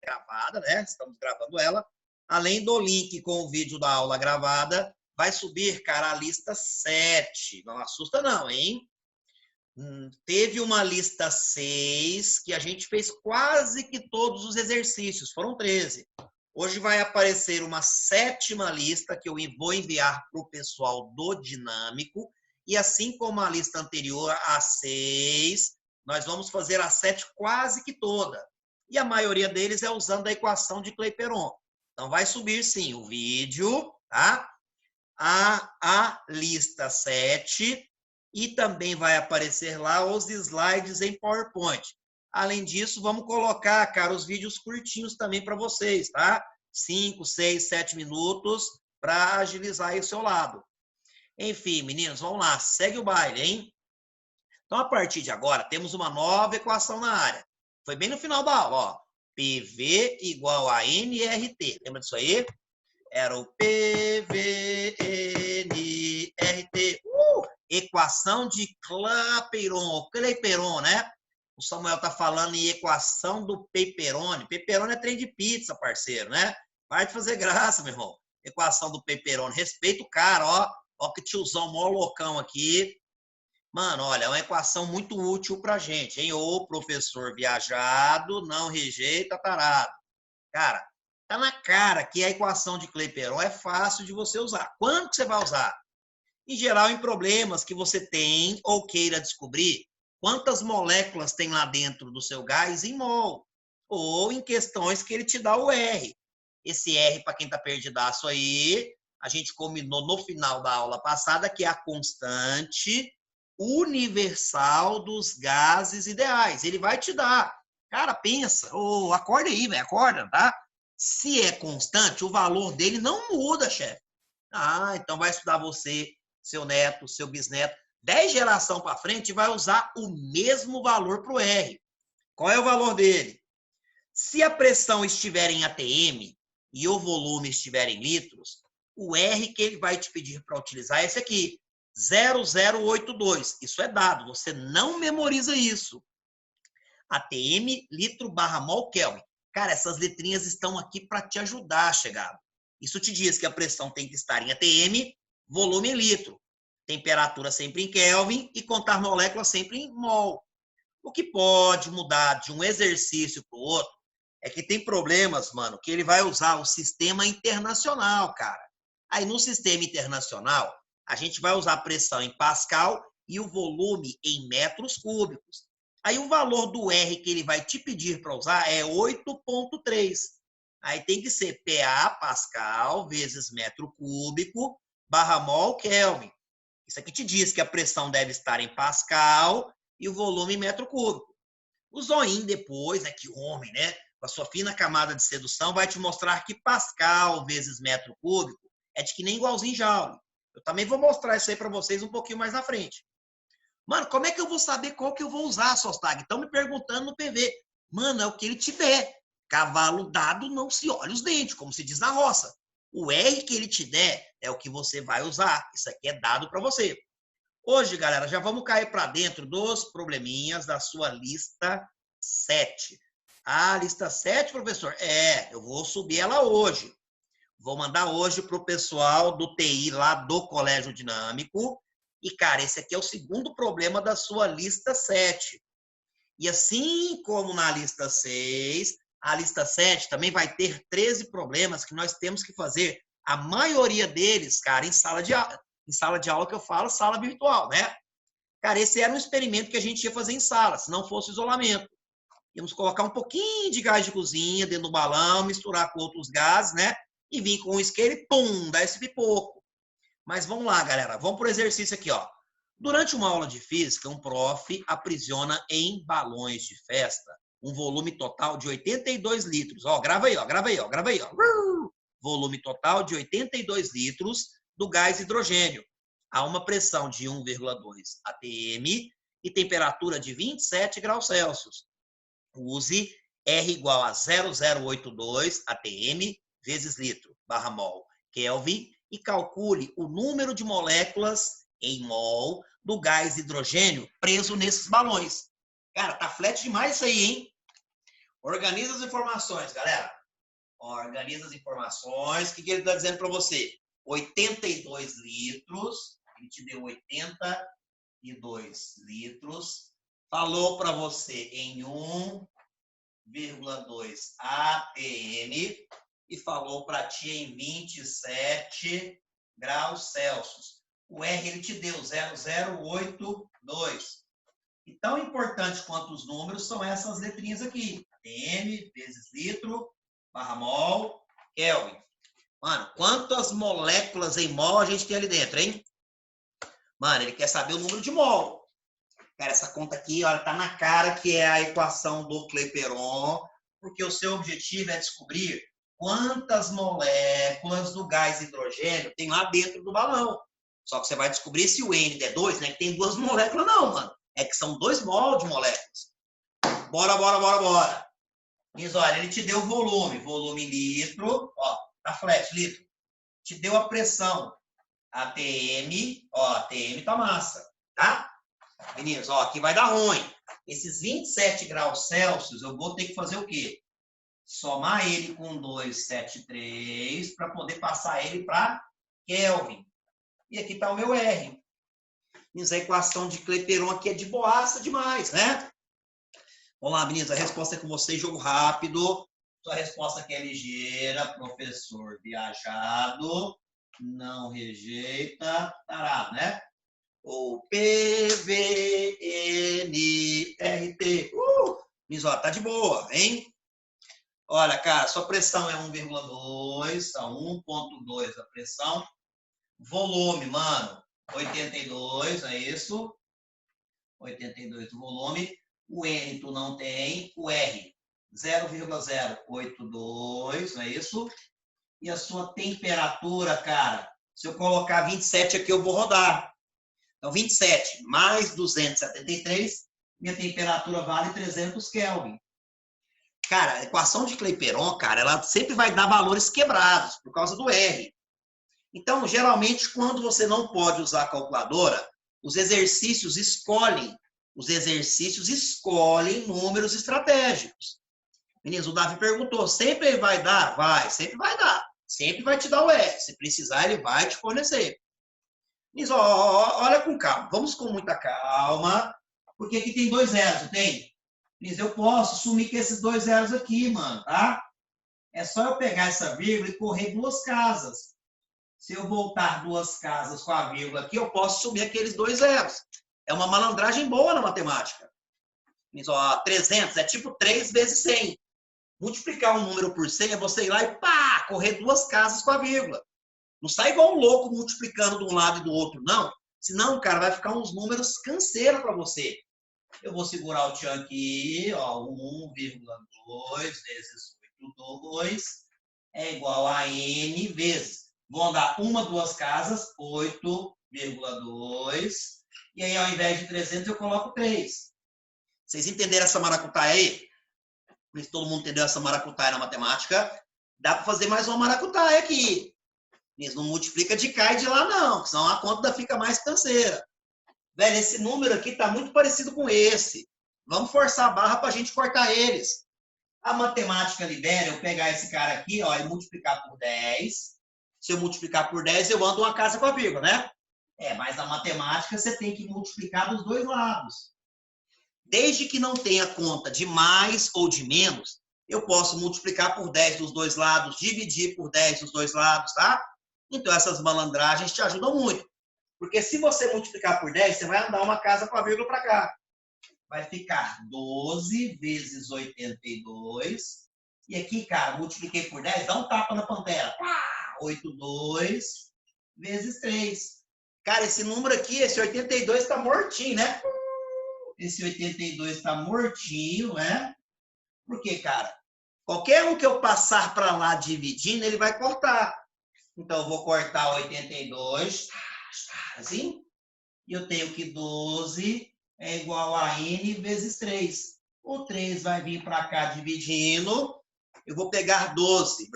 gravada, né? Estamos gravando ela. Além do link com o vídeo da aula gravada, vai subir, cara, a lista 7. Não assusta não, hein? Teve uma lista 6 que a gente fez quase que todos os exercícios, foram 13. Hoje vai aparecer uma 7ª lista que eu vou enviar para o pessoal do Dinâmico. E assim como a lista anterior, a 6, nós vamos fazer a 7 quase que toda. E a maioria deles é usando a equação de Clapeyron. Então vai subir sim o vídeo, tá? A lista 7 e também vai aparecer lá os slides em PowerPoint. Além disso, vamos colocar, cara, os vídeos curtinhos também para vocês, tá? 5, 6, 7 minutos para agilizar aí o seu lado. Enfim, meninos, vamos lá, segue o baile, hein? Então, a partir de agora, temos uma nova equação na área. Foi bem no final da aula, ó. PV igual a nRT. Lembra disso aí? Era o PVNRT. Equação de Clapeyron, né? O Samuel tá falando em equação do pepperoni. Pepperoni é trem de pizza, parceiro, né? Para de fazer graça, meu irmão. Equação do pepperoni. Respeita o cara, ó. Ó que tiozão mó loucão aqui. Mano, olha, é uma equação muito útil pra gente, hein? O professor viajado não rejeita tarado. Cara, tá na cara que a equação de Clapeyron é fácil de você usar. Quando que você vai usar? Em geral, em problemas que você tem ou queira descobrir quantas moléculas tem lá dentro do seu gás em mol. Ou em questões que ele te dá o R. Esse R, para quem tá perdidaço aí, a gente combinou no final da aula passada que é a constante universal dos gases ideais. Ele vai te dar. Cara, pensa. Oh, acorda aí, velho. Acorda, tá? Se é constante, o valor dele não muda, chefe. Ah, então vai estudar você, seu neto, seu bisneto. 10 gerações para frente vai usar o mesmo valor para o R. Qual é o valor dele? Se a pressão estiver em ATM e o volume estiver em litros, o R que ele vai te pedir para utilizar é esse aqui. 0082. Isso é dado, você não memoriza isso. ATM, litro, barra, mol, Kelvin. Cara, essas letrinhas estão aqui para te ajudar, chegado. Isso te diz que a pressão tem que estar em ATM, volume em litro, temperatura sempre em Kelvin e contar moléculas sempre em mol. O que pode mudar de um exercício para o outro é que tem problemas, mano, que ele vai usar o sistema internacional, cara. Aí no sistema internacional, a gente vai usar a pressão em Pascal e o volume em metros cúbicos. Aí o valor do R que ele vai te pedir para usar é 8,3. Aí tem que ser PA, Pascal, vezes metro cúbico, barra mol, Kelvin. Isso aqui te diz que a pressão deve estar em Pascal e o volume em metro cúbico. O zoinho depois, né, que homem, né, com a sua fina camada de sedução, vai te mostrar que Pascal vezes metro cúbico é de que nem igualzinho Joule. Eu também vou mostrar isso aí para vocês um pouquinho mais na frente. Mano, como é que eu vou saber qual que eu vou usar, Sostag? Estão me perguntando no PV. Mano, é o que ele te der. Cavalo dado não se olha os dentes, como se diz na roça. O R que ele te der é o que você vai usar. Isso aqui é dado para você. Hoje, galera, já vamos cair para dentro dos probleminhas da sua lista 7. Ah, lista 7, professor? É, eu vou subir ela hoje. Vou mandar hoje para o pessoal do TI lá do Colégio Dinâmico. E, cara, esse aqui é o segundo problema da sua lista 7. E assim como na lista 6, a lista 7 também vai ter 13 problemas que nós temos que fazer. A maioria deles, cara, em sala de aula. Em sala de aula que eu falo, sala virtual, né? Cara, esse era um experimento que a gente ia fazer em sala, se não fosse isolamento. Íamos colocar um pouquinho de gás de cozinha dentro do balão, misturar com outros gases, né? E vir com um isqueiro e pum, dar esse pipoco. Mas vamos lá, galera. Vamos para o exercício aqui, ó. Durante uma aula de física, um prof aprisiona em balões de festa um volume total de 82 litros. Ó, grava aí, ó, grava aí, ó, grava aí, ó. Volume total de 82 litros do gás hidrogênio a uma pressão de 1,2 atm e temperatura de 27 graus Celsius. Use R igual a 0082 atm vezes litro, barra mol, Kelvin, e calcule o número de moléculas em mol do gás hidrogênio preso nesses balões. Cara, tá flat demais isso aí, hein? Organiza as informações, galera. Organiza as informações. O que ele está dizendo para você? 82 litros. Ele te deu 82 litros. Falou para você em 1,2 atm e falou para ti em 27 graus Celsius. O R ele te deu 0082. E tão importante quanto os números são essas letrinhas aqui. atm vezes litro, barra mol, Kelvin. Mano, quantas moléculas em mol a gente tem ali dentro, hein? Mano, ele quer saber o número de mol. Cara, essa conta aqui, olha, tá na cara que é a equação do Clapeyron, porque o seu objetivo é descobrir quantas moléculas do gás hidrogênio tem lá dentro do balão. Só que você vai descobrir se o N der 2, né? Que tem 2 moléculas, não, mano. É que são 2 mol de moléculas. Bora, bora, bora, bora. Mas olha, ele te deu o volume. Volume em litro, ó, tá flat, litro. Te deu a pressão. ATM, ó, ATM tá massa, tá? Meninos, ó, aqui vai dar ruim. Esses 27 graus Celsius, eu vou ter que fazer o quê? Somar ele com 273 para poder passar ele para Kelvin. E aqui está o meu R. Meninos, a equação de Clapeyron aqui é de boaça demais, né? Vamos lá, meninos, a resposta é com vocês, jogo rápido. Sua resposta aqui é ligeira, professor viajado, não rejeita, tará, né? Ou PVNRT. Meninos, ó, tá de boa, hein? Olha, cara, sua pressão é 1,2, tá 1,2 a pressão. Volume, mano, 82, é isso? 82 do volume. O N tu não tem. O R, 0,082, não é isso? E a sua temperatura, cara, se eu colocar 27 aqui, eu vou rodar. Então, 27 mais 273, minha temperatura vale 300 Kelvin. Cara, a equação de Clapeyron, cara, ela sempre vai dar valores quebrados por causa do R. Então, geralmente, quando você não pode usar a calculadora, os exercícios escolhem números estratégicos. Meninos, o Davi perguntou, sempre vai dar? Vai, sempre vai dar. Sempre vai te dar o R. Se precisar, ele vai te fornecer. Meninos, olha com calma. Vamos com muita calma, porque aqui tem 2 zeros, não tem? Meninos, eu posso sumir com esses 2 zeros aqui, mano, tá? É só eu pegar essa vírgula e correr 2 casas. Se eu voltar 2 casas com a vírgula aqui, eu posso sumir aqueles 2 zeros. É uma malandragem boa na matemática. Meninos, 300 é tipo 3 vezes 100. Multiplicar um número por 100 é você ir lá e pá, correr 2 casas com a vírgula. Não sai igual um louco multiplicando de um lado e do outro, não. Senão, cara, vai ficar uns números canseira para você. Eu vou segurar o tchan aqui, ó, 1,2 vezes 8,2 é igual a N vezes. Vou andar 2 casas, 8,2. E aí, ao invés de 300, eu coloco 3. Vocês entenderam essa maracutaia aí? Se todo mundo entendeu essa maracutaia na matemática, dá para fazer mais uma maracutaia aqui. Eles não multiplica de cá e de lá, não, senão a conta fica mais canseira. Velho, esse número aqui está muito parecido com esse. Vamos forçar a barra para a gente cortar eles. A matemática libera eu pegar esse cara aqui, ó, e multiplicar por 10. Se eu multiplicar por 10, eu ando uma casa com a vírgula, né? Mas na matemática você tem que multiplicar dos 2 lados. Desde que não tenha conta de mais ou de menos, eu posso multiplicar por 10 dos 2 lados, dividir por 10 dos 2 lados, tá? Então, essas malandragens te ajudam muito. Porque se você multiplicar por 10, você vai andar uma casa com a vírgula para cá. Vai ficar 12 vezes 82. E aqui, cara, multipliquei por 10, dá um tapa na pantera. 82 vezes 3. Cara, esse número aqui, esse 82 está mortinho, né? Esse 82 está mortinho, né? Por quê, cara? Qualquer um que eu passar para lá dividindo, ele vai cortar. Então, eu vou cortar 82, assim, e eu tenho que 12 é igual a N vezes 3. O 3 vai vir para cá dividindo, eu vou pegar 12,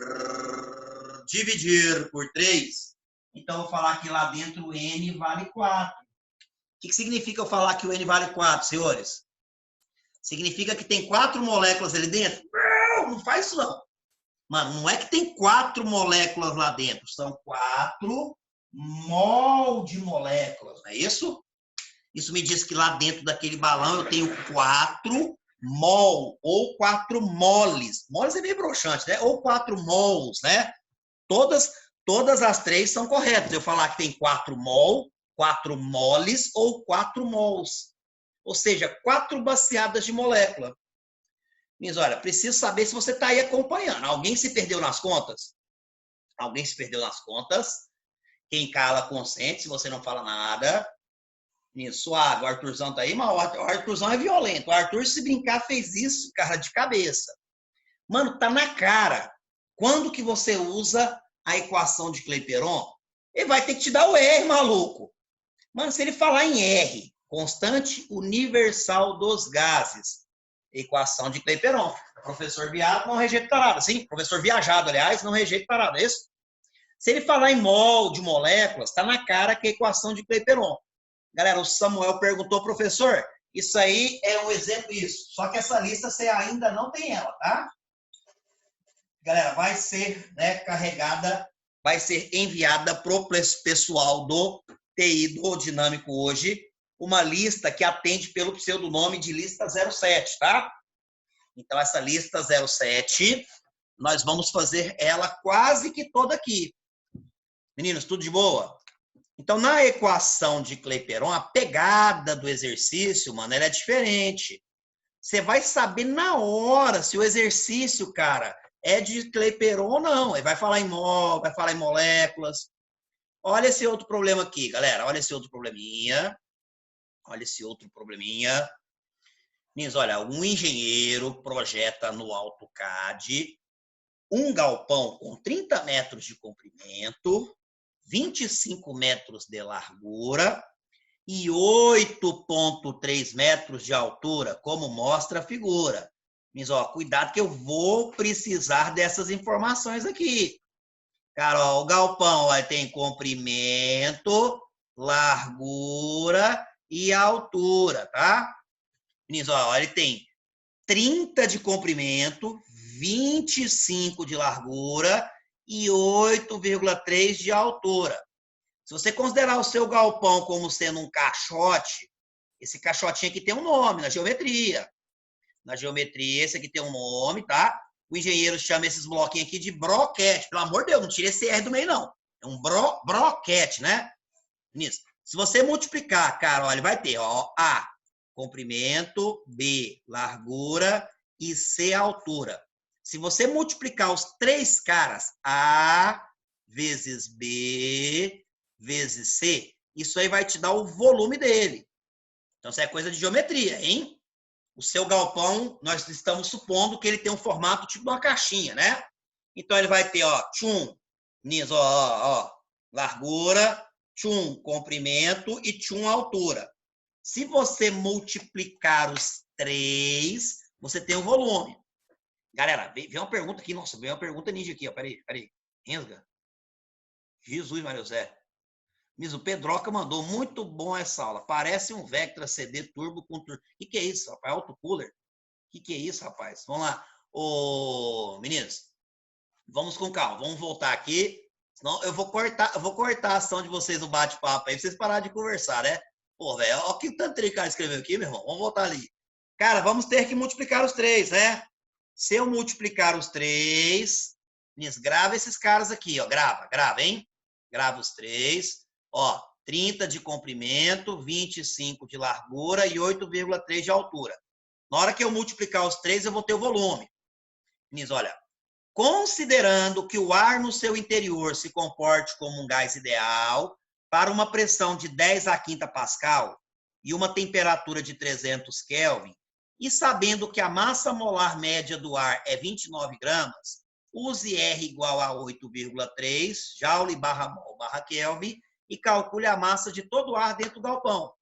dividir por 3, então eu vou falar que lá dentro o N vale 4. O que significa eu falar que o N vale 4, senhores? Significa que tem 4 moléculas ali dentro? Não faz isso não. Mano, não é que tem 4 moléculas lá dentro, são 4 mol de moléculas, não é isso? Isso me diz que lá dentro daquele balão eu tenho 4 mol, ou 4 moles. Moles é meio broxante, né? Ou 4 mols, né? Todas as 3 são corretas. Eu falar que tem 4 mol, 4 moles ou 4 mols. Ou seja, 4 baseadas de molécula. Mas olha, preciso saber se você está aí acompanhando. Alguém se perdeu nas contas? Alguém se perdeu nas contas? Quem cala consente, se você não fala nada. Suave, o Arthurzão tá aí, mas o Arthurzão é violento. O Arthur, se brincar, fez isso, cara, de cabeça. Mano, tá na cara. Quando que você usa a equação de Clapeyron? Ele vai ter que te dar o R, maluco. Mano, se ele falar em R, constante universal dos gases, equação de Clapeyron. Professor viado não rejeita parada. Sim, professor viajado, aliás, não rejeita parada, é isso? Se ele falar em mol de moléculas, tá na cara que é a equação de Clapeyron. Galera, o Samuel perguntou, professor, isso aí é um exemplo disso. Só que essa lista você ainda não tem ela, tá? Galera, vai ser, né, carregada, vai ser enviada pro pessoal do TI do Dinâmico hoje, uma lista que atende pelo pseudonome de lista 07, tá? Então, essa lista 07, nós vamos fazer ela quase que toda aqui. Meninos, tudo de boa? Então, na equação de Clapeyron, a pegada do exercício, mano, ela é diferente. Você vai saber na hora se o exercício, cara, é de Clapeyron ou não. Ele vai falar em mol, vai falar em moléculas. Olha esse outro problema aqui, galera. Olha esse outro probleminha. Olha esse outro probleminha. Meninos, olha, um engenheiro projeta no AutoCAD um galpão com 30 metros de comprimento, 25 metros de largura e 8,3 metros de altura, como mostra a figura. Mas, ó, cuidado que eu vou precisar dessas informações aqui. Cara, ó, o galpão ó, tem comprimento, largura e altura, tá? Meninos, ó, ele tem 30 de comprimento, 25 de largura e 8,3 de altura. Se você considerar o seu galpão como sendo um caixote, esse caixotinho aqui tem um nome na geometria. Na geometria, esse aqui tem um nome, tá? O engenheiro chama esses bloquinhos aqui de broquete. Pelo amor de Deus, não tira esse R do meio, não. É um broquete, né? Nisso. Se você multiplicar, cara, olha, vai ter, ó, A, comprimento, B, largura e C, altura. Se você multiplicar os 3 caras, A vezes B vezes C, isso aí vai te dar o volume dele. Então, isso é coisa de geometria, hein? O seu galpão, nós estamos supondo que ele tem um formato tipo de uma caixinha, né? Então, ele vai ter, ó, tchum, nisso, ó, largura, tchum, comprimento e tchum, altura. Se você multiplicar os 3, você tem o volume. Galera, veio uma pergunta aqui. Nossa, veio uma pergunta ninja aqui, ó. Peraí. Rensga. Jesus, Maria José. Mas o Pedroca mandou. Muito bom essa aula. Parece um Vectra CD Turbo com turbo. O que é isso, rapaz? Autocooler? O que é isso, rapaz? Vamos lá. Ô, meninos, vamos com calma. Vamos voltar aqui. Senão eu vou cortar a ação de vocês no bate-papo aí, pra vocês pararem de conversar, né? Pô, velho, olha que tanto que o cara escreveu aqui, meu irmão. Vamos voltar ali. Cara, vamos ter que multiplicar os 3, né? Se eu multiplicar os 3, grava esses caras aqui, ó. Grava, hein? Grava os 3. Ó, 30 de comprimento, 25 de largura e 8,3 de altura. Na hora que eu multiplicar os 3, eu vou ter o volume. Olha, considerando que o ar no seu interior se comporte como um gás ideal, para uma pressão de 10 a quinta Pascal e uma temperatura de 300 Kelvin, e sabendo que a massa molar média do ar é 29 gramas, use R igual a 8,3 Joule barra mol barra Kelvin e calcule a massa de todo o ar dentro do galpão.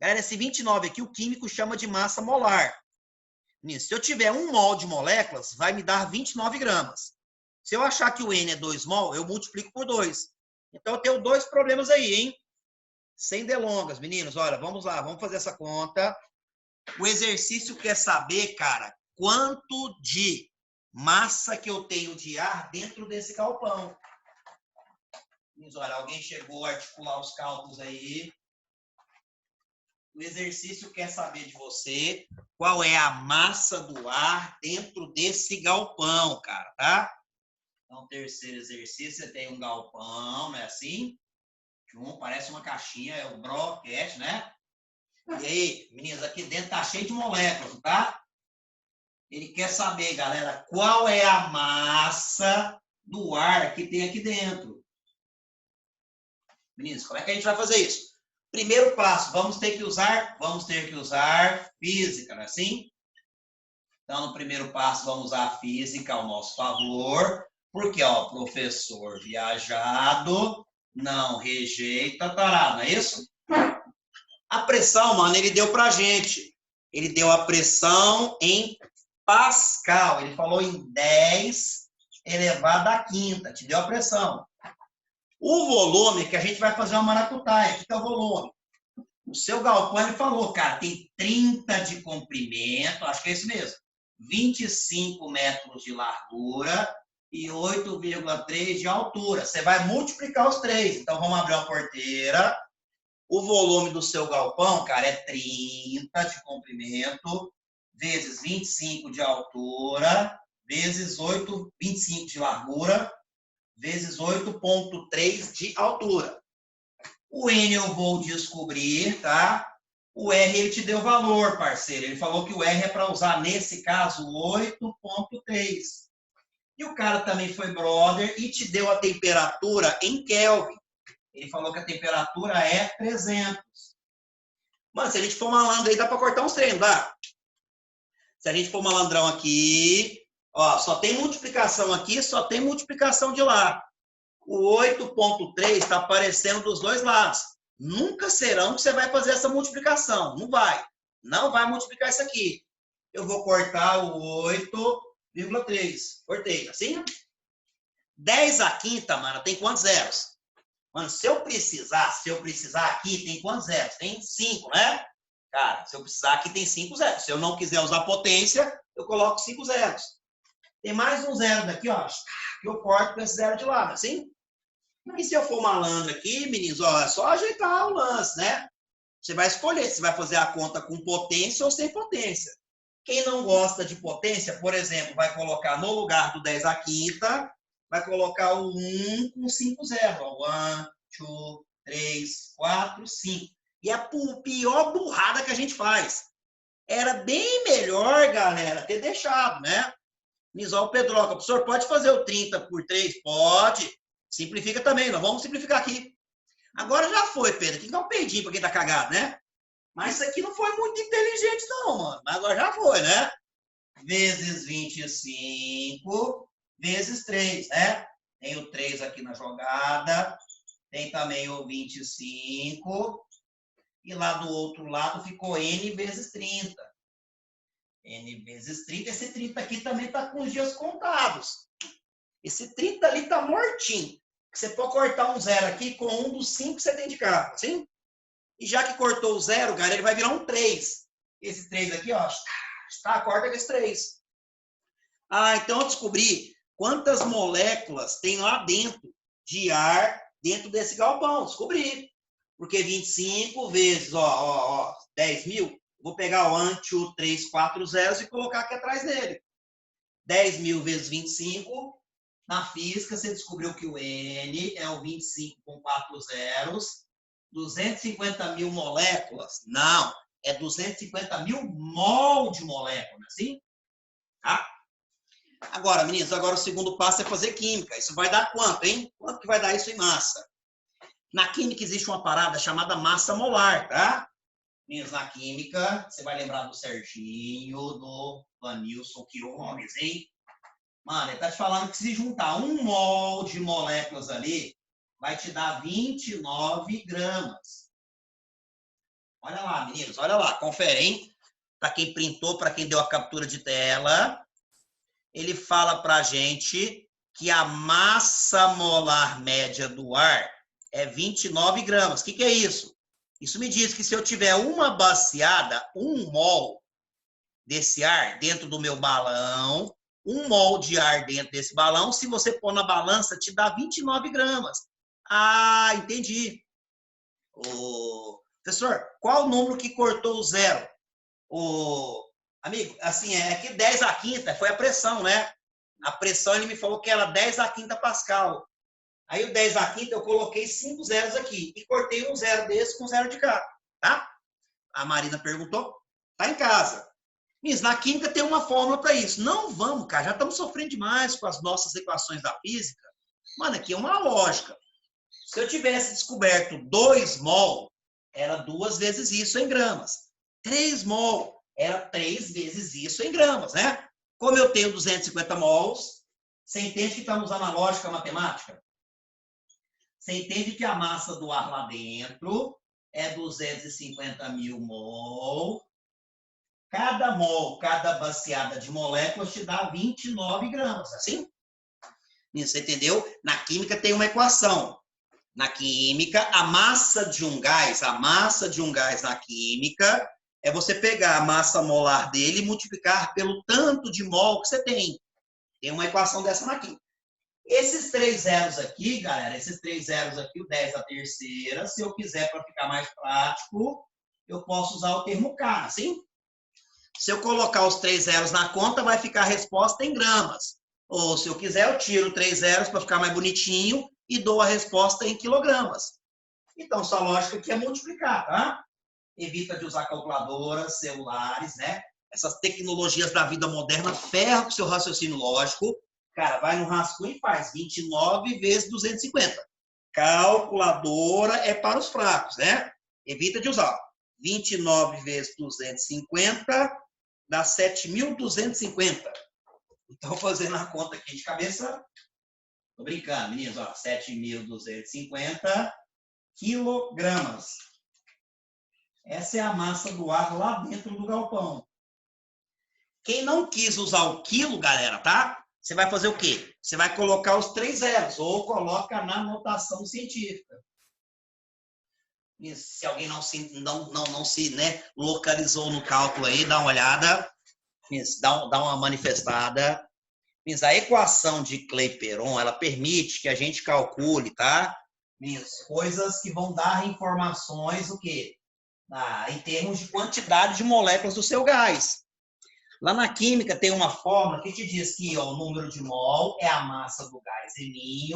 Galera, esse 29 aqui o químico chama de massa molar. Se eu tiver 1 mol de moléculas, vai me dar 29 gramas. Se eu achar que o N é 2 mol, eu multiplico por 2. Então, eu tenho 2 problemas aí, hein? Sem delongas, meninos. Olha, vamos lá, vamos fazer essa conta. O exercício quer saber, cara, quanto de massa que eu tenho de ar dentro desse galpão. Mas, olha, alguém chegou a articular os cálculos aí. O exercício quer saber de você qual é a massa do ar dentro desse galpão, cara, tá? Então, terceiro exercício, você tem um galpão, não é assim? Parece uma caixinha, é o broadcast, né? E aí, meninas, aqui dentro tá cheio de moléculas, tá? Ele quer saber, galera, qual é a massa do ar que tem aqui dentro. Meninas, como é que a gente vai fazer isso? Primeiro passo, vamos ter que usar física, não é assim? Então, no primeiro passo, vamos usar a física ao nosso favor, porque, ó, professor viajado não rejeita tarado, não é isso? A pressão, mano, ele deu pra gente. Ele deu a pressão em Pascal. Ele falou em 10 elevado à quinta. Te deu a pressão. O volume, que a gente vai fazer uma maracutaia. O que é o volume? O seu galpão, ele falou, cara, tem 30 de comprimento, acho que é isso mesmo. 25 metros de largura e 8,3 de altura. Você vai multiplicar os três. Então, vamos abrir uma porteira. O volume do seu galpão, cara, é 30 de comprimento, vezes 25 de altura, vezes 25 de largura, vezes 8,3 de altura. O N eu vou descobrir, tá? O R ele te deu valor, parceiro. Ele falou que o R é para usar, nesse caso, 8,3. E o cara também foi brother e te deu a temperatura em Kelvin. Ele falou que a temperatura é 300. Mano, se a gente for malandro aí, dá para cortar uns treinos, dá? Se a gente for malandrão aqui, ó, só tem multiplicação aqui, só tem multiplicação de lá. O 8,3 está aparecendo dos dois lados. Nunca serão que você vai fazer essa multiplicação. Não vai. Não vai multiplicar isso aqui. Eu vou cortar o 8,3. Cortei, assim? 10 à quinta, mano, tem quantos zeros? Mano, se eu precisar aqui, tem quantos zeros? Tem 5, né? Cara, se eu precisar aqui, tem 5 zeros. Se eu não quiser usar potência, eu coloco 5 zeros. Tem mais um zero daqui, ó, que eu corto com esse zero de lado, assim? E se eu for malandro aqui, meninos, ó, é só ajeitar o lance, né? Você vai escolher se vai fazer a conta com potência ou sem potência. Quem não gosta de potência, por exemplo, vai colocar no lugar do 10 à quinta, vai colocar o 1 com 5 zeros. 1, 2, 3, 4, 5. E é a pior burrada que a gente faz. Era bem melhor, galera, ter deixado, né? Nisol Pedroca, professor, pode fazer o 30 por 3? Pode. Simplifica também, nós vamos simplificar aqui. Agora já foi, Pedro. Tem que dar um peidinho para quem tá cagado, né? Mas isso aqui não foi muito inteligente, não, mano. Mas agora já foi, né? Vezes 25, vezes 3, né? Tem o 3 aqui na jogada. Tem também o 25. E lá do outro lado ficou N vezes 30. N vezes 30. Esse 30 aqui também está com os dias contados. Esse 30 ali está mortinho. Você pode cortar um zero aqui com um dos 5 que você tem de carro, assim? E já que cortou o zero, cara, ele vai virar um 3. Esse 3 aqui, ó, está, corta com esse 3. Ah, então eu descobri quantas moléculas tem lá dentro de ar dentro desse galpão. Descobri. Porque 25 vezes, ó, 10 mil, vou pegar o 1, 2, 3, 4 zeros e colocar aqui atrás dele. 10 mil vezes 25, na física você descobriu que o N é o 25 com 4 zeros, 250 mil moléculas. Não, é 250 mil mol de molécula, assim? Tá? Agora, meninos, agora o segundo passo é fazer química. Isso vai dar quanto, hein? Quanto que vai dar isso em massa? Na química existe uma parada chamada massa molar, tá? Meninos, na química, você vai lembrar do Serginho, do Vanilson Quiones, hein? Mano, ele tá te falando que se juntar 1 mol de moléculas ali, vai te dar 29 gramas. Olha lá, meninos, olha lá, confere, hein? Para quem printou, para quem deu a captura de tela, ele fala pra gente que a massa molar média do ar é 29 gramas. O que é isso? Isso me diz que se eu tiver uma baseada, 1 mol desse ar dentro do meu balão, 1 mol de ar dentro desse balão, se você pôr na balança, te dá 29 gramas. Ah, entendi. Professor, qual o número que cortou o zero? Amigo, assim, é que 10 à quinta foi a pressão, né? A pressão, ele me falou que era 10 à quinta Pascal. Aí o 10 à quinta eu coloquei 5 zeros aqui e cortei um zero desse com 0 de cá, tá? A Marina perguntou, tá em casa. Miss, na química tem uma fórmula para isso. Não vamos, cara, já estamos sofrendo demais com as nossas equações da física. Mano, aqui é uma lógica. Se eu tivesse descoberto 2 mol, era 2 vezes isso em gramas. 3 mol, era 3 vezes isso em gramas, né? Como eu tenho 250 mols, você entende que estamos usando a lógica matemática? Você entende que a massa do ar lá dentro é 250 mil mol. Cada mol, cada baseada de moléculas te dá 29 gramas, assim? Você entendeu? Na química tem uma equação. Na química, a massa de um gás na química é você pegar a massa molar dele e multiplicar pelo tanto de mol que você tem. Tem uma equação dessa na química. Esses 3 zeros aqui, galera, esses 3 zeros aqui, o 10 à terceira, se eu quiser, para ficar mais prático, eu posso usar o termo K, assim? Se eu colocar os 3 zeros na conta, vai ficar a resposta em gramas. Ou, se eu quiser, eu tiro 3 zeros para ficar mais bonitinho e dou a resposta em quilogramas. Então, sua lógica aqui é multiplicar, tá? Evita de usar calculadoras, celulares, né? Essas tecnologias da vida moderna ferram com o seu raciocínio lógico. Cara, vai no rascunho e faz 29 vezes 250. Calculadora é para os fracos, né? Evita de usar. 29 vezes 250 dá 7.250. Então, fazendo a conta aqui de cabeça, tô brincando, meninos, ó, 7.250 quilogramas. Essa é a massa do ar lá dentro do galpão. Quem não quis usar o quilo, galera, tá? Você vai fazer o quê? Você vai colocar os 3 zeros, ou coloca na notação científica. Se alguém não se né, localizou no cálculo aí, dá uma olhada, dá uma manifestada. A equação de Clapeyron, ela permite que a gente calcule, tá? Coisas que vão dar informações, o quê? Em termos de quantidade de moléculas do seu gás. Lá na química tem uma fórmula que te diz que ó, o número de mol é a massa do gás M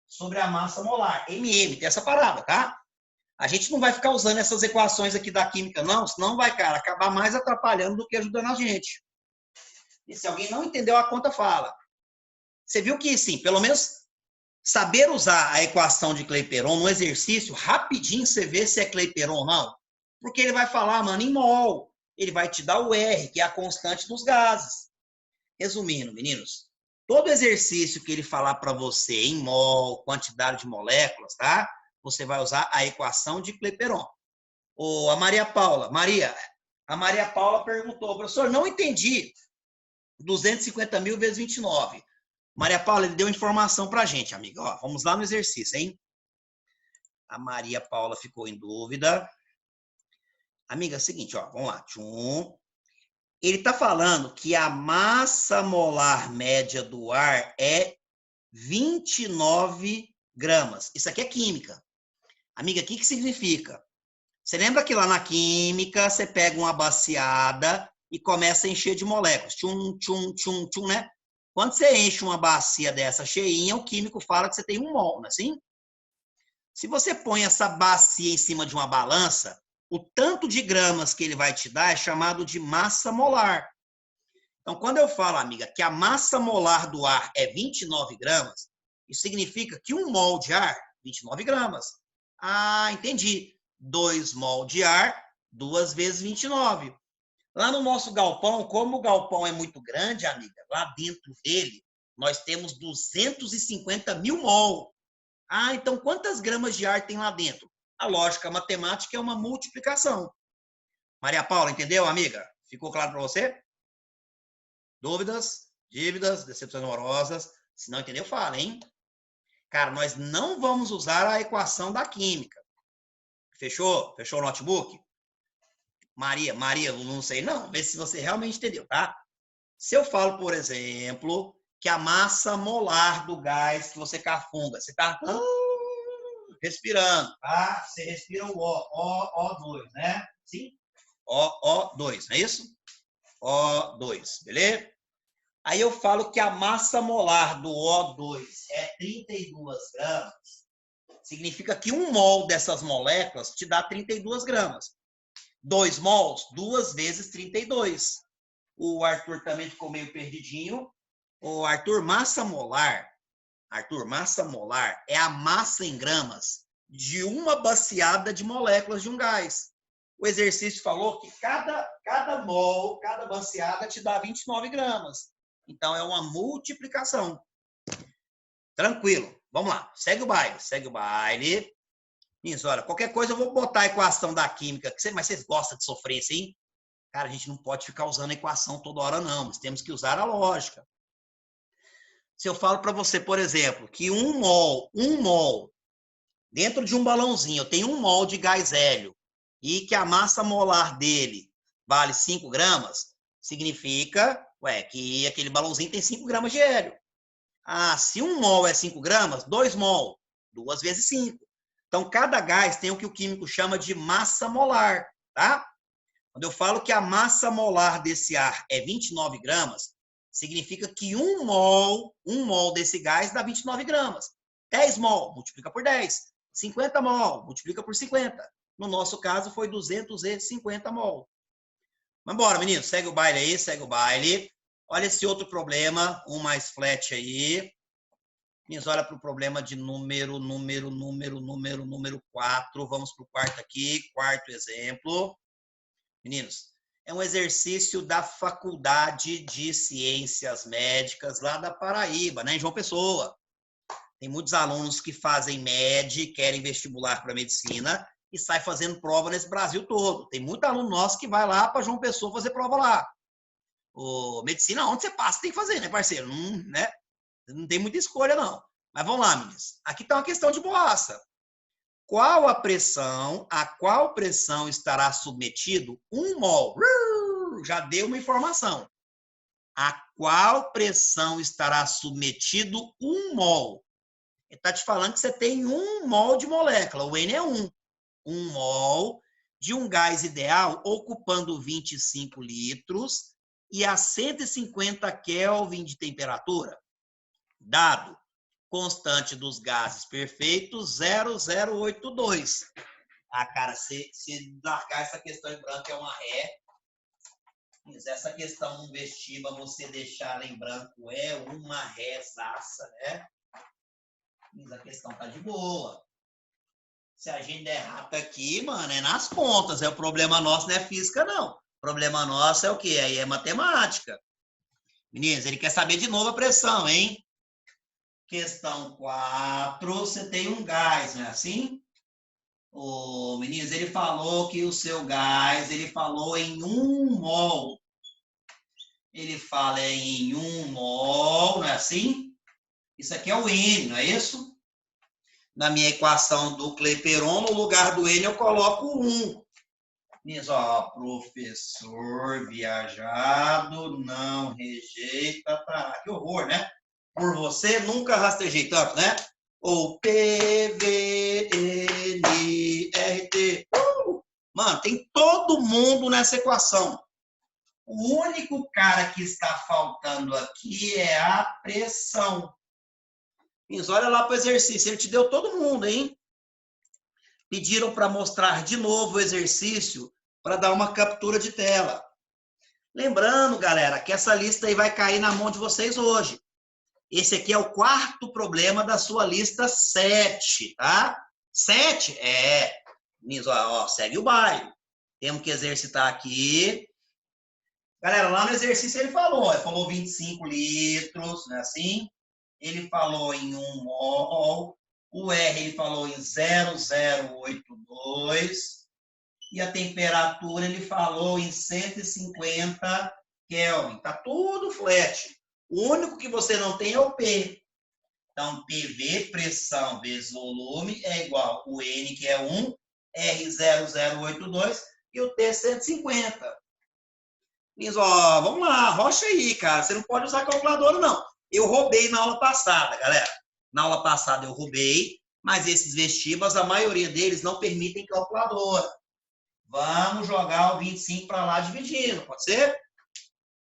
sobre a massa molar, MM, tem essa parada, tá? A gente não vai ficar usando essas equações aqui da química, não, senão vai, cara, acabar mais atrapalhando do que ajudando a gente. E se alguém não entendeu, a conta fala. Você viu que, sim, pelo menos saber usar a equação de Clapeyron no exercício, rapidinho você vê se é Clapeyron ou não. Porque ele vai falar, mano, em mol. Ele vai te dar o R, que é a constante dos gases. Resumindo, meninos, todo exercício que ele falar para você em mol, quantidade de moléculas, tá? Você vai usar a equação de Clapeyron. A Maria Paula. A Maria Paula perguntou, professor, não entendi 250 mil vezes 29. Maria Paula, ele deu informação para a gente, amiga. Ó, vamos lá no exercício, hein? A Maria Paula ficou em dúvida. Amiga, é o seguinte, ó, vamos lá. Ele está falando que a massa molar média do ar é 29 gramas. Isso aqui é química. Amiga, o que significa? Você lembra que lá na química você pega uma baciada e começa a encher de moléculas. Tchum, tchum, tchum, tchum, né? Quando você enche uma bacia dessa cheinha, o químico fala que você tem 1 mol, não é assim? Se você põe essa bacia em cima de uma balança, o tanto de gramas que ele vai te dar é chamado de massa molar. Então, quando eu falo, amiga, que a massa molar do ar é 29 gramas, isso significa que 1 mol de ar, 29 gramas. Ah, entendi. 2 mol de ar, 2 vezes 29. Lá no nosso galpão, como o galpão é muito grande, amiga, lá dentro dele, nós temos 250 mil mol. Ah, então quantas gramas de ar tem lá dentro? A lógica matemática é uma multiplicação. Maria Paula, entendeu, amiga? Ficou claro para você? Dúvidas, dívidas, decepções amorosas? Se não entendeu, fala, hein? Cara, nós não vamos usar a equação da química. Fechou? Fechou o notebook? Maria, não sei não. Vê se você realmente entendeu, tá? Se eu falo, por exemplo, que a massa molar do gás que você cafunga, você está respirando, tá? Você respira o O2, né? Sim? O2, não é isso? O2, beleza? Aí eu falo que a massa molar do O2 é 32 gramas. Significa que 1 mol dessas moléculas te dá 32 gramas. 2 mols, 2 vezes 32. O Arthur também ficou meio perdidinho. O Arthur, massa molar é a massa em gramas de uma baciada de moléculas de um gás. O exercício falou que cada mol, cada baciada te dá 29 gramas. Então, é uma multiplicação. Tranquilo. Vamos lá. Segue o baile. Isso, olha, qualquer coisa eu vou botar a equação da química. Mas vocês gostam de sofrência, hein? Cara, a gente não pode ficar usando a equação toda hora, não. Mas temos que usar a lógica. Se eu falo para você, por exemplo, que 1 mol, dentro de um balãozinho, eu tenho 1 mol de gás hélio e que a massa molar dele vale 5 gramas, significa que aquele balãozinho tem 5 gramas de hélio. Ah, se 1 mol é 5 gramas, 2 mol, 2 vezes 5. Então, cada gás tem o que o químico chama de massa molar, tá? Quando eu falo que a massa molar desse ar é 29 gramas, significa que 1 mol desse gás dá 29 gramas. 10 mol, multiplica por 10. 50 mol, multiplica por 50. No nosso caso, foi 250 mol. Mas bora, meninos, segue o baile aí, segue o baile. Olha esse outro problema, um mais flat aí. Meninos, olha para o problema de número 4. Vamos para o quarto aqui, quarto exemplo. Meninos, é um exercício da Faculdade de Ciências Médicas lá da Paraíba, né, em João Pessoa. Tem muitos alunos que fazem MED, querem vestibular para medicina e sai fazendo prova nesse Brasil todo. Tem muito aluno nosso que vai lá para João Pessoa fazer prova lá. Medicina, onde você passa, tem que fazer, né, parceiro? Não tem muita escolha, não. Mas vamos lá, meninos. Aqui está uma questão de boaça. A qual pressão estará submetido 1 mol? Já deu uma informação. A qual pressão estará submetido 1 mol? Ele está te falando que você tem 1 mol de molécula, o N é 1. 1 mol de um gás ideal ocupando 25 litros e a 150 Kelvin de temperatura. Dado constante dos gases perfeitos, 0,082. Ah, cara, se largar essa questão em branco é uma ré. Mas essa questão no vestibular, você deixar ela em branco é uma rézaça, né? Mas a questão tá de boa. Se a gente der rato aqui, mano, é nas contas. O problema nosso não é física, não. O problema nosso é o quê? Aí é matemática. Meninos, ele quer saber de novo a pressão, hein? Questão 4, você tem um gás, não é assim? Meninos, ele falou que o seu gás, ele falou em 1 mol. Ele fala em 1 mol, não é assim? Isso aqui é o N, não é isso? Na minha equação do Clapeyron, no lugar do N eu coloco 1. Meninos, ó, professor viajado, não rejeita, tá? Que horror, né? Por você, nunca rastejei tanto, né? Ou PVNRT. Mano, tem todo mundo nessa equação. O único cara que está faltando aqui é a pressão. Mas olha lá para o exercício, ele te deu todo mundo, hein? Pediram para mostrar de novo o exercício para dar uma captura de tela. Lembrando, galera, que essa lista aí vai cair na mão de vocês hoje. Esse aqui é o 4º problema da sua lista 7, tá? 7? Ó, segue o baile. Temos que exercitar aqui. Galera, lá no exercício ele falou 25 litros, não é assim? Ele falou em 1 mol. O R ele falou em 0,082. E a temperatura ele falou em 150 Kelvin. Tá tudo flat. O único que você não tem é o P. Então, PV, pressão vezes volume, é igual o N, que é 1, R0082 e o T150. Meninos, ó, vamos lá, rocha aí, cara. Você não pode usar calculadora, não. Eu roubei na aula passada, galera. Na aula passada eu roubei, mas esses vestibas, a maioria deles não permitem calculadora. Vamos jogar o 25 para lá dividindo, pode ser?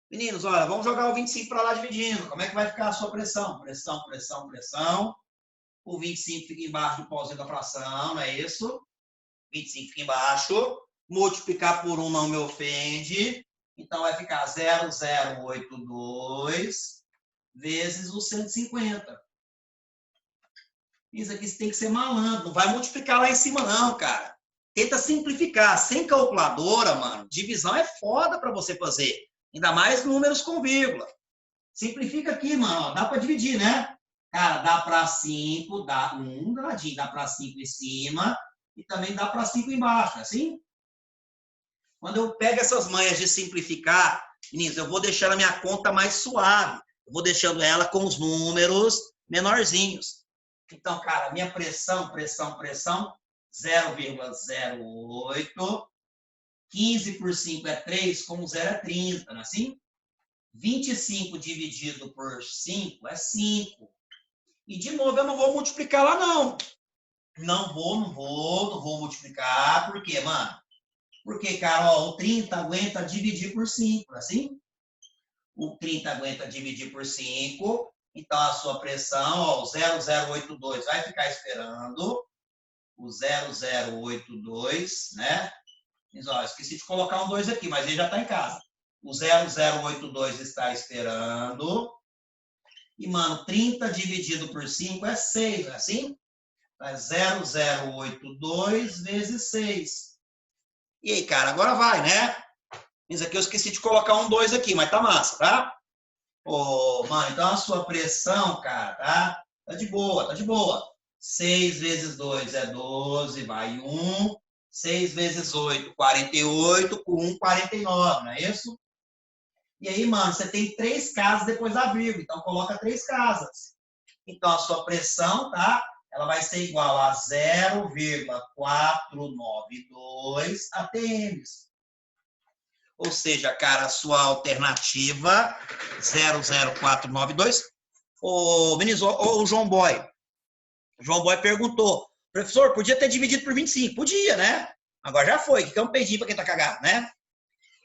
Meninos, olha, vamos jogar o 25 para lá dividindo. Como é que vai ficar a sua pressão? Pressão, pressão, pressão. O 25 fica embaixo do pauzinho da fração, não é isso? 25 fica embaixo. Multiplicar por 1 não me ofende. Então, vai ficar 0,082 vezes o 150. Isso aqui você tem que ser malandro. Não vai multiplicar lá em cima, não, cara. Tenta simplificar. Sem calculadora, mano, divisão é foda para você fazer. Ainda mais números com vírgula. Simplifica aqui, mano. Ó, dá para dividir, né? Cara, dá para 5, dá um gradinho, dá para 5 em cima e também dá para 5 embaixo, assim? Quando eu pego essas manhas de simplificar, meninos, eu vou deixando a minha conta mais suave. Eu vou deixando ela com os números menorzinhos. Então, cara, minha pressão, 0,08. 15 por 5 é 3, como 0 é 30, não é assim? 25 dividido por 5 é 5. E, de novo, eu não vou multiplicar lá, não. Não vou multiplicar. Por quê, mano? Porque, cara, ó, o 30 aguenta dividir por 5, assim? O 30 aguenta dividir por 5. Então, a sua pressão, ó, o 0082 vai ficar esperando. O 0082, né? Mas, ó, esqueci de colocar um 2 aqui, mas ele já está em casa. O 0082 está esperando. E, mano, 30 dividido por 5 é 6, não é assim? É 0082 vezes 6. E aí, cara, agora vai, né? Isso aqui eu esqueci de colocar um 2 aqui, mas tá massa, tá? Ô, mano, então a sua pressão, cara, tá? Tá de boa, tá de boa. 6 vezes 2 é 12, vai 1. 6 vezes 8, 48, com 1, 49, não é isso? E aí, mano, você tem 3 casas depois da vírgula, então coloca 3 casas. Então, a sua pressão, tá? Ela vai ser igual a 0,492 atm. Ou seja, cara, a sua alternativa 00492. Ô, Vinícius, o João Boy. O João Boy perguntou, professor, podia ter dividido por 25? Podia, né? Agora já foi, que é um peidinho para quem tá cagado, né?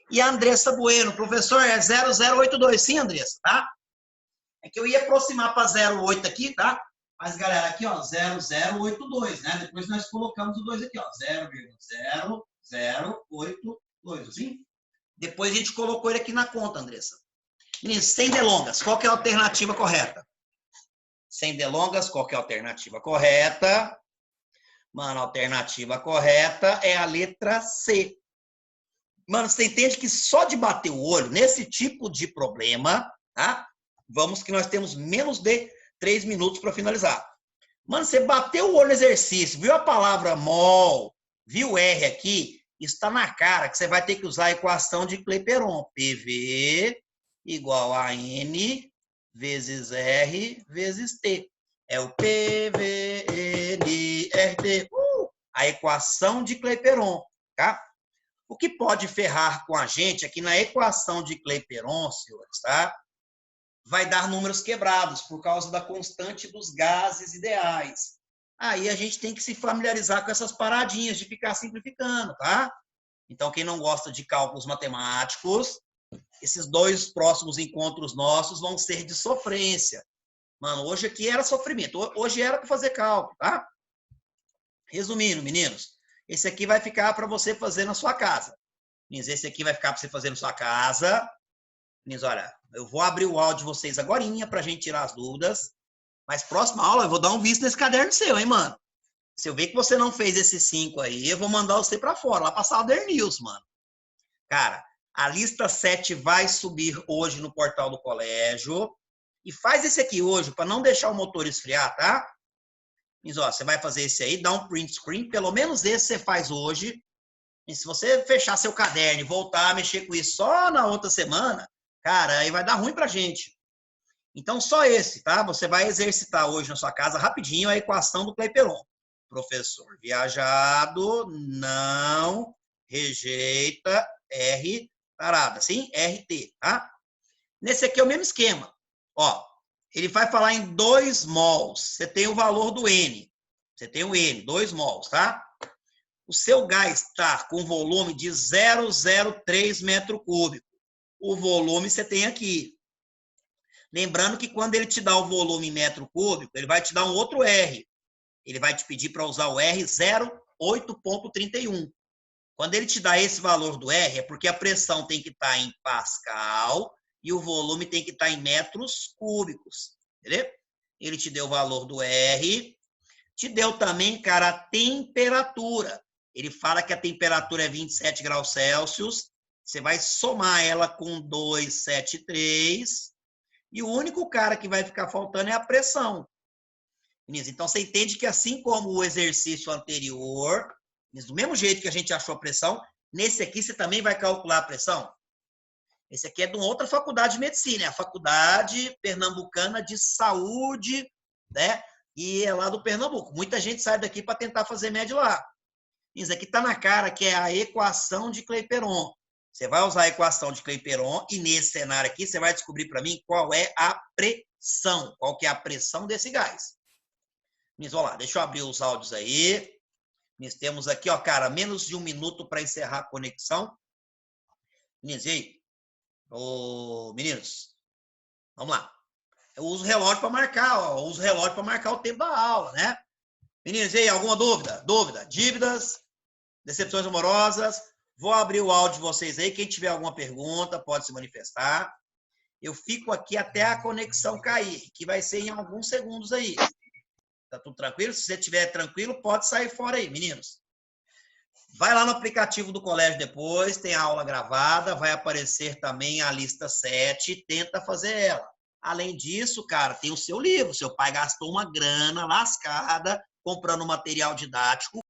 E a Andressa Bueno, professor, é 0082. Sim, Andressa, tá? É que eu ia aproximar para 08 aqui, tá? Mas, galera, aqui, ó, 0082, né? Depois nós colocamos o 2 aqui, ó, 0,0082, assim? Depois a gente colocou ele aqui na conta, Andressa. Meninos, sem delongas, qual que é a alternativa correta? Sem delongas, qual que é a alternativa correta? Mano, a alternativa correta é a letra C. Mano, você entende que só de bater o olho nesse tipo de problema, tá? Vamos que nós temos menos de 3 minutos para finalizar. Mano, você bateu o olho no exercício, viu a palavra mol, viu o R aqui, está na cara que você vai ter que usar a equação de Clapeyron. PV igual a N vezes R vezes T. É o PVNRT. A equação de Clapeyron, tá? O que pode ferrar com a gente aqui na equação de Clapeyron, senhores, tá? Vai dar números quebrados por causa da constante dos gases ideais. Aí a gente tem que se familiarizar com essas paradinhas de ficar simplificando, tá? Então, quem não gosta de cálculos matemáticos, esses 2 próximos encontros nossos vão ser de sofrência. Mano, hoje aqui era sofrimento. Hoje era para fazer cálculo, tá? Resumindo, meninos, esse aqui vai ficar para você fazer na sua casa. Meninos, esse aqui vai ficar para você fazer na sua casa. Meninos, olha, eu vou abrir o áudio de vocês agorinha para a gente tirar as dúvidas. Mas próxima aula eu vou dar um visto nesse caderno seu, hein, mano? Se eu ver que você não fez esses 5 aí, eu vou mandar você para fora, lá para a Southern News, mano. Cara, a lista 7 vai subir hoje no portal do colégio. E faz esse aqui hoje, para não deixar o motor esfriar, tá? Mas, ó, você vai fazer esse aí, dá um print screen, pelo menos esse você faz hoje. E se você fechar seu caderno e voltar a mexer com isso só na outra semana, cara, aí vai dar ruim pra gente. Então, só esse, tá? Você vai exercitar hoje na sua casa rapidinho a equação do Clapeyron. professor viajado não rejeita R tarada, sim? RT, tá? Nesse aqui é o mesmo esquema. Ó, ele vai falar em 2 mols. Você tem o valor do N. Você tem o N, 2 mols, tá? O seu gás está com volume de 0,03 metro cúbico. O volume você tem aqui. Lembrando que quando ele te dá o volume em metro cúbico, ele vai te dar um outro R. Ele vai te pedir para usar o R 0,8.31. Quando ele te dá esse valor do R, é porque a pressão tem que estar em Pascal e o volume tem que estar em metros cúbicos. Entendeu? Ele te deu o valor do R. Te deu também, cara, a temperatura. Ele fala que a temperatura é 27 graus Celsius. Você vai somar ela com 273. E o único cara que vai ficar faltando é a pressão. Então, você entende que assim como o exercício anterior, do mesmo jeito que a gente achou a pressão, nesse aqui você também vai calcular a pressão. Esse aqui é de uma outra faculdade de medicina, é a Faculdade Pernambucana de Saúde, né? E é lá do Pernambuco. Muita gente sai daqui para tentar fazer médio lá. Isso aqui está na cara que é a equação de Clapeyron. Você vai usar a equação de Clapeyron e nesse cenário aqui você vai descobrir para mim qual é a pressão, qual que é a pressão desse gás. Vamos lá, deixa eu abrir os áudios aí. Nós temos aqui, ó, cara, menos de 1 minuto para encerrar a conexão. Meninos, e aí? Ô, meninos, vamos lá. Eu uso o relógio para marcar, ó, eu uso o relógio para marcar o tempo da aula, né? Meninos, e aí, alguma dúvida? Dúvida? Dívidas? Decepções amorosas? Vou abrir o áudio de vocês aí. Quem tiver alguma pergunta, pode se manifestar. Eu fico aqui até a conexão cair, que vai ser em alguns segundos aí. Tá tudo tranquilo? Se você estiver tranquilo, pode sair fora aí, meninos. Vai lá no aplicativo do colégio depois, tem a aula gravada, vai aparecer também a lista 7, tenta fazer ela. Além disso, cara, tem o seu livro. Seu pai gastou uma grana lascada comprando material didático